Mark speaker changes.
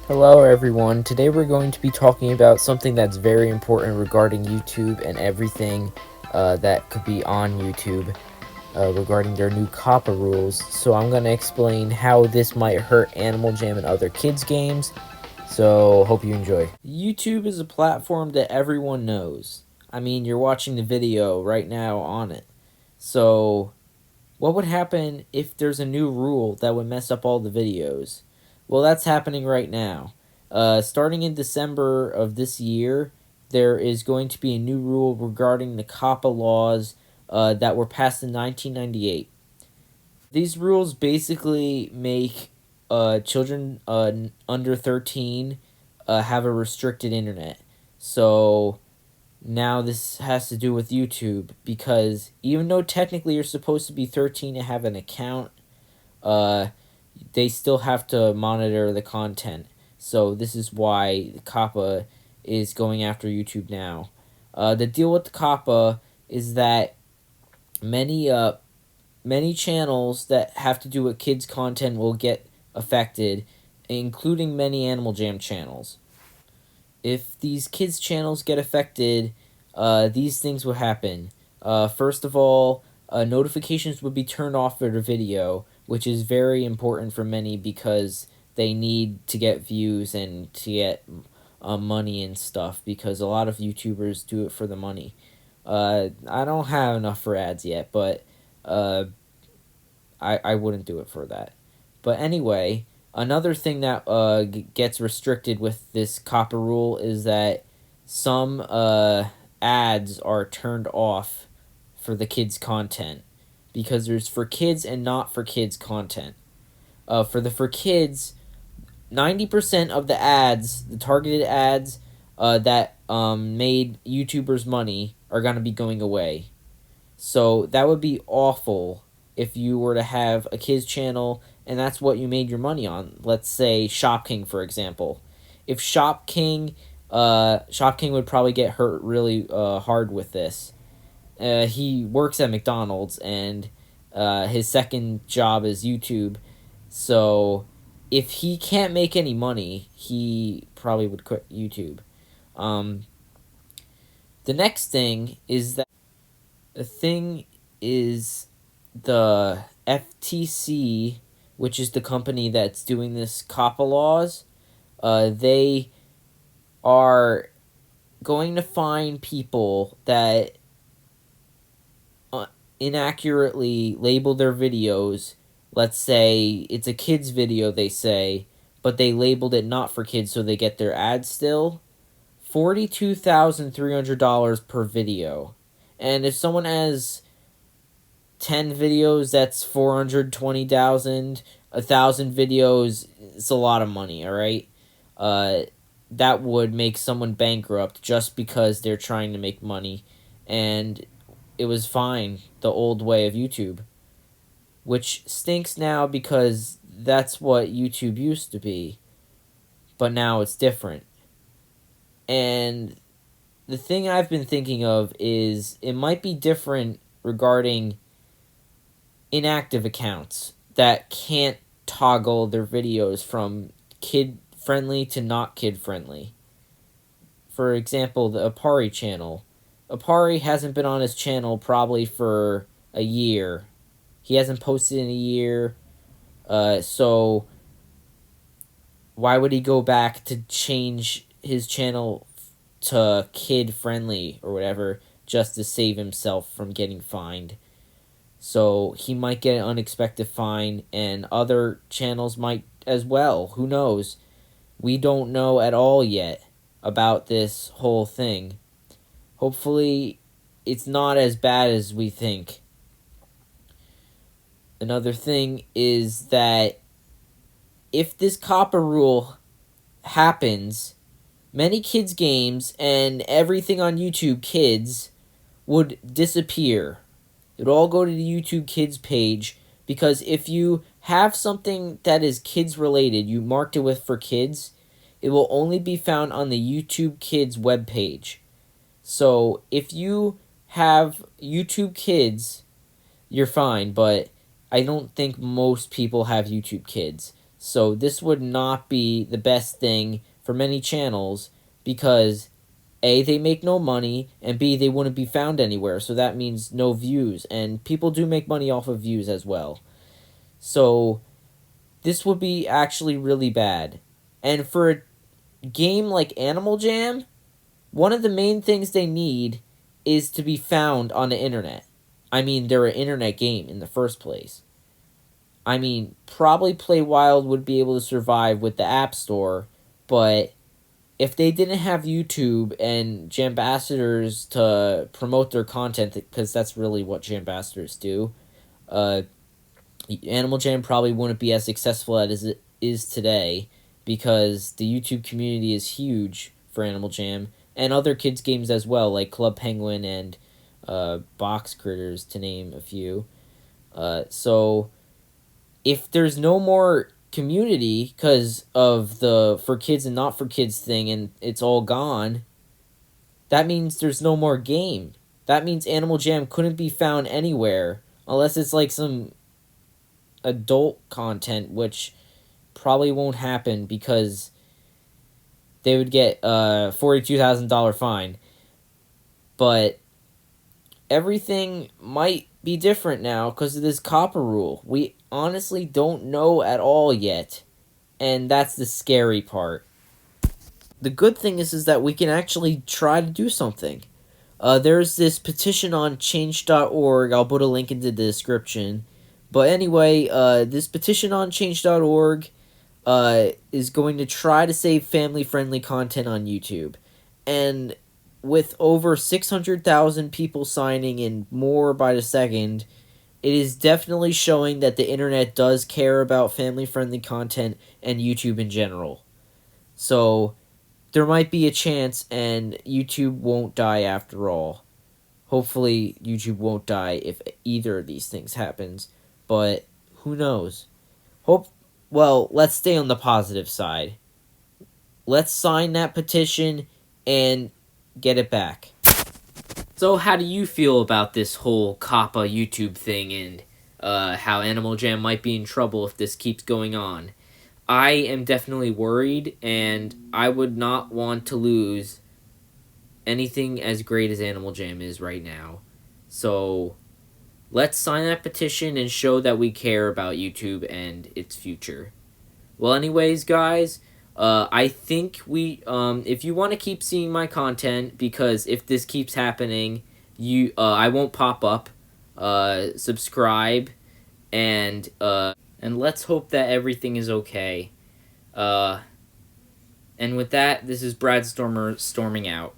Speaker 1: Hello everyone, today we're going to be talking about something that's very important regarding YouTube and everything that could be on YouTube regarding their new COPPA rules. So I'm going to explain how this might hurt Animal Jam and other kids games, so hope you enjoy. YouTube is a platform that everyone knows. I mean, you're watching the video right now on it. So what would happen if there's a new rule that would mess up all the videos? Well, that's happening right now. Starting in December of this year, there is going to be a new rule regarding the COPPA laws that were passed in 1998. These rules basically make children under 13 have a restricted internet. So now this has to do with YouTube because even though technically you're supposed to be 13 to have an account, they still have to monitor the content. So this is why COPPA is going after YouTube now. The deal with the COPPA is that many channels that have to do with kids content will get affected, including many Animal Jam channels. If these kids channels get affected, these things would happen. First of all, notifications would be turned off for the video, which is very important for many because they need to get views and to get money and stuff, because a lot of YouTubers do it for the money. I don't have enough for ads yet, but I wouldn't do it for that. But anyway, another thing that gets restricted with this COPPA rule is that some ads are turned off for the kids' content, because there's for kids and not for kids content. For kids, 90% of the ads, the targeted ads that made YouTubers money, are going to be going away. So that would be awful if you were to have a kids channel and that's what you made your money on. Let's say Shop King, for example. If Shop King would probably get hurt really hard with this. He works at McDonald's and his second job is YouTube. So if he can't make any money, he probably would quit YouTube. The next thing is that the FTC, which is the company that's doing this COPPA laws. They are going to fine people that inaccurately label their videos. Let's say it's a kid's video, they say, but they labeled it not for kids, so they get their ads still. $42,300 per video. And if someone has 10 videos, that's 420,000. 1,000 videos, it's a lot of money, all right? That would make someone bankrupt just because they're trying to make money. And it was fine, the old way of YouTube. Which stinks now because that's what YouTube used to be. But now it's different. And the thing I've been thinking of is it might be different regarding inactive accounts that can't toggle their videos from kid-friendly to not kid-friendly. For example, the Apari channel. Apari hasn't been on his channel probably for a year. He hasn't posted in a year, so why would he go back to change his channel to kid-friendly or whatever just to save himself from getting fined? So he might get an unexpected fine, and other channels might as well. Who knows? We don't know at all yet about this whole thing. Hopefully, it's not as bad as we think. Another thing is that if this COPPA rule happens, many kids' games and everything on YouTube Kids would disappear. It would all go to the YouTube Kids page, because if you have something that is kids related, you marked it with for kids, it will only be found on the YouTube Kids webpage. So if you have YouTube Kids, you're fine, but I don't think most people have YouTube Kids. So this would not be the best thing for many channels because A, they make no money, and B, they wouldn't be found anywhere. So that means no views, and people do make money off of views as well. So this would be actually really bad. And for a game like Animal Jam, one of the main things they need is to be found on the internet. I mean, they're an internet game in the first place. I mean, probably Play Wild would be able to survive with the App Store, but if they didn't have YouTube and Jambassadors to promote their content, because that's really what Jambassadors do, Animal Jam probably wouldn't be as successful as it is today, because the YouTube community is huge for Animal Jam, and other kids' games as well, like Club Penguin and Box Critters, to name a few. So if there's no more community because of the for kids and not for kids thing and it's all gone, that means there's no more game. That means Animal Jam couldn't be found anywhere unless it's like some adult content, which probably won't happen because they would get a $42,000 fine. But everything might be different now because of this COPPA rule. We honestly don't know at all yet, and that's the scary part. The good thing is that we can actually try to do something. There's this petition on change.org. I'll put a link into the description. But anyway, this petition on change.org is going to try to save family-friendly content on YouTube. And with over 600,000 people signing and more by the second, it is definitely showing that the internet does care about family-friendly content and YouTube in general. So there might be a chance and YouTube won't die after all. Hopefully YouTube won't die if either of these things happens, but who knows? Well, let's stay on the positive side. Let's sign that petition and get it back. So how do you feel about this whole COPPA YouTube thing and how Animal Jam might be in trouble if this keeps going on? I am definitely worried, and I would not want to lose anything as great as Animal Jam is right now. So let's sign that petition and show that we care about YouTube and its future. Well, anyways, guys, I think if you want to keep seeing my content, because if this keeps happening, I won't pop up. Subscribe, and let's hope that everything is okay. And with that, this is Bradstormer storming out.